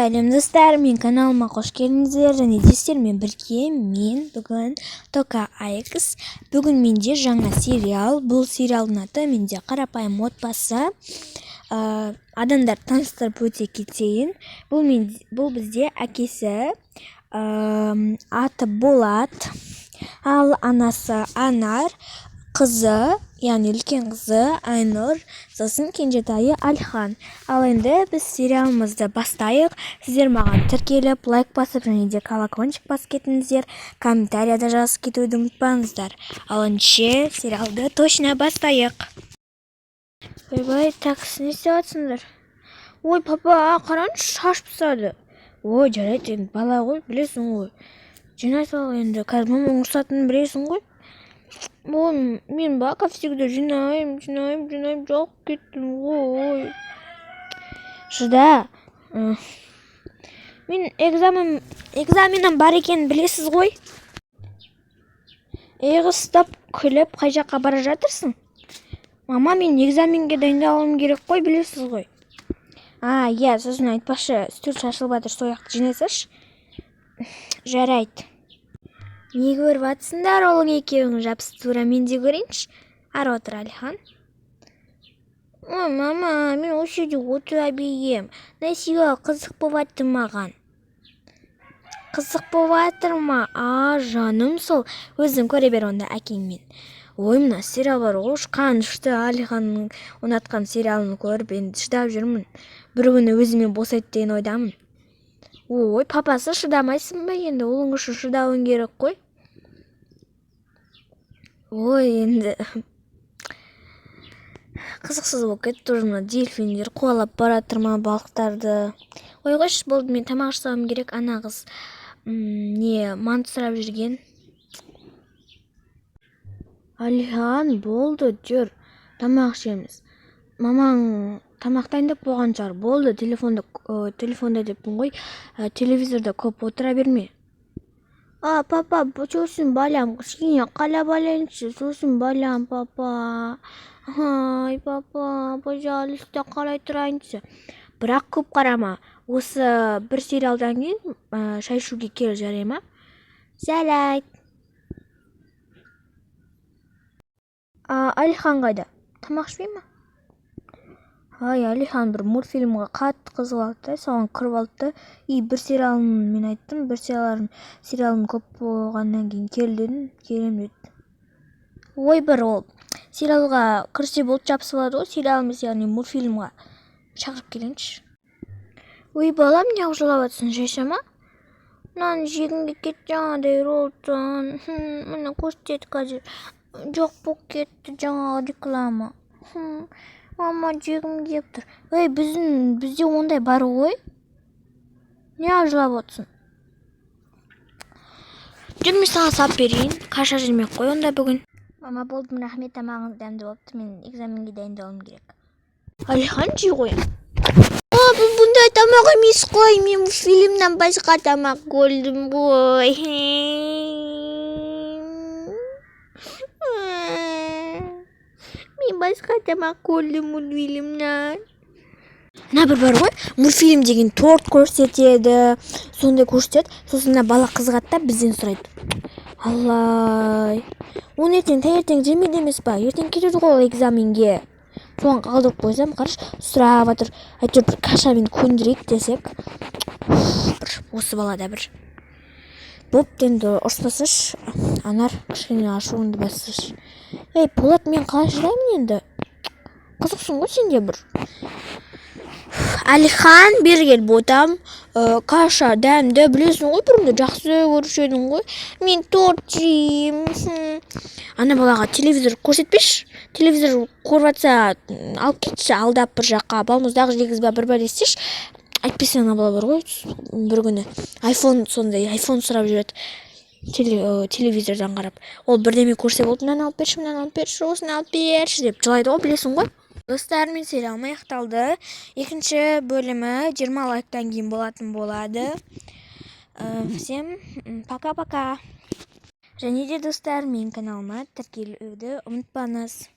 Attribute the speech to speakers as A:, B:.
A: Сәлем достар, мен каналыма қош келдіңіздер. Және сіздермен бірге мен бүгін Тока Айкс. Бүгін менде жаңа сериал. Бұл сериалдың аты менде қарапайым отбасы. Адамдар таныстырып өте кетейін. Бұл бізде әкесі аты Болат, ал анасы Анар, қызы, яғни үлкен қызы Айнұр, сосын кенжетайы Альхан. Ал енді біз сериалымызды бастайық. Сіздер маған тіркеліп, лайк басып, және де колокольчик басып кетіңіздер. Комментарияда жазып кетуді ұмытпаңыздар. Ал ендеше сериалды точно бастайық. Ойбай, такс, не істеп жатсыңдар? Ой, папа, қараңызшы, шаш пысады. Ой, жарайды, енді бала ғой, білесің ғой. Жинай сал енді, қазір мамаң ұрсатынын білесің ғой. Ой, мен как всегда жинайым, жоқ кеттім ғой. Шыда. Мен экзаменім бар екенін білесіз ғой. Иғыстап күліп қай жаққа бара жатырсың? Мама, мен экзаменге дайындалуым керек қой, білесіз ғой. Иә, сосын айтпашы, үстел шашылып жатыр, сояқты жинасашы. Жарайды. Не көріп жатсыңдар, ол екеуің жабысып тура мен де көрейінші. Ары отыр, Альхан. Ой, мама, мен осы жерде отыра берем. Насиға қызық болып жатыр маған. Қызық болып жатыр ма? Жаным сол. Өзің көре бер онда әкеңмен. Ой, мына сериал бар ғой, қанышты Альханның ұнатқан сериалын көріп, енді шыдап жүрмін. Бір күні өзіме босайды деген ойдамын. Ой, папасы, шыдамайсың ба енді? Олың үшін шыдауың керек қой. Ой, енді қызықсыз болып кетті уже, мына дельфиндер қуалап баратыр ма балықтарды. Ой, қойшы, болды, мен тамақ жасауым керек. Ана қыз манты сұрап жүрген. Альхан, болды, жүр, тамақ ішеміз. Мамаң тамақ дайындап болған шығар. Болды, телефонда деппін ғой, телевизорда көп отыра берме. Папа, сосын балам, кішкене қала балайыншы, сосын балам, папа. Ай, папа, пожалуйста, қарай тұрайыншы. Бірақ көп қарама. Осы бір сериалдан кейін шай ішуге кел, жарай ма? Жарайды. Альхан қайда? Тамақ ішпей ма? Альхан бір мультфильмға қатты қызық алды, соған кіріп алды. Бір сериалын мен айттым, бір сериалын көп болғаннан кейін келден, келем деді. Ой, бір ол сериалға кірсе болды, жабысып алады ғой, сериал емес, яғни мультфильмға. Шақырып келеңші. Ой, балам, неғып жылап жатсың, шайшама? Мынаны жегімге кетті, жаңағыдай роллтан. Мына көрсетеді қазір. Жоқ болып кетті жаңағы реклама. Мама, жегім кеп тұр. Ой, бізде ондай бар ғой. Неғып жылап отырсың? Жүр, мен саған сап берейін. Қаша жүрмек қой онда бүгін. Мама, болдым, рахмет, тамағыңыз дәмді болыпты. Мен экзаменге дайындалуым керек. Альхан, жей ғой. Бұл бұндай тамақ емес қой. Мен фильмнен басқа тамақ көрдім ғой. Мен басқа тамақ көрдім мультфильмнен. Мына бір бар ғой, мультфильм деген торт көрсетеді, сондай көрсетеді. Сосын бала қызығады да бізден сұрайды. Аллай, оны таңертең жемейді емес па? Ертең кетеді ғой экзаменге. Соған қалдырып қойсам, қараш, сұрап жатыр. Әйтеуір бір кашамен көндірейік десек. Осы балада бір. Боп, енді ұрыспасыш. Анар, кішкене ашуыңды басыш. Болат, мен қалай шыдаймын енді? Қызықсың ғой сенде бір. Альхан, бері кел, ботам. Каша дәмді, білесің ғой, бұрында жақсы көруші едің ғой. Мен торт жеймін. Ана балаға телевизор көрсетпеш. Телевизор көріп жатса, алып кетші, алдап бір жаққа. Балмұздақ жегізбе, бір істеш. Айтпесе ана бала бар ғой, бір күні айфон сұрап жүреді. Телевизордан қарап. Ол бірдеме көрсе болды, мынаны алып берші, осыны алып берші деп жылайды ғой, білесің ғой. Достар, мен сериалым аяқталды. Екінші бөлімі 20 лайктан кейін болатын болады. Всем пока-пока. Және де достар, мен каналыма тіркелуді ұмытпаңыз.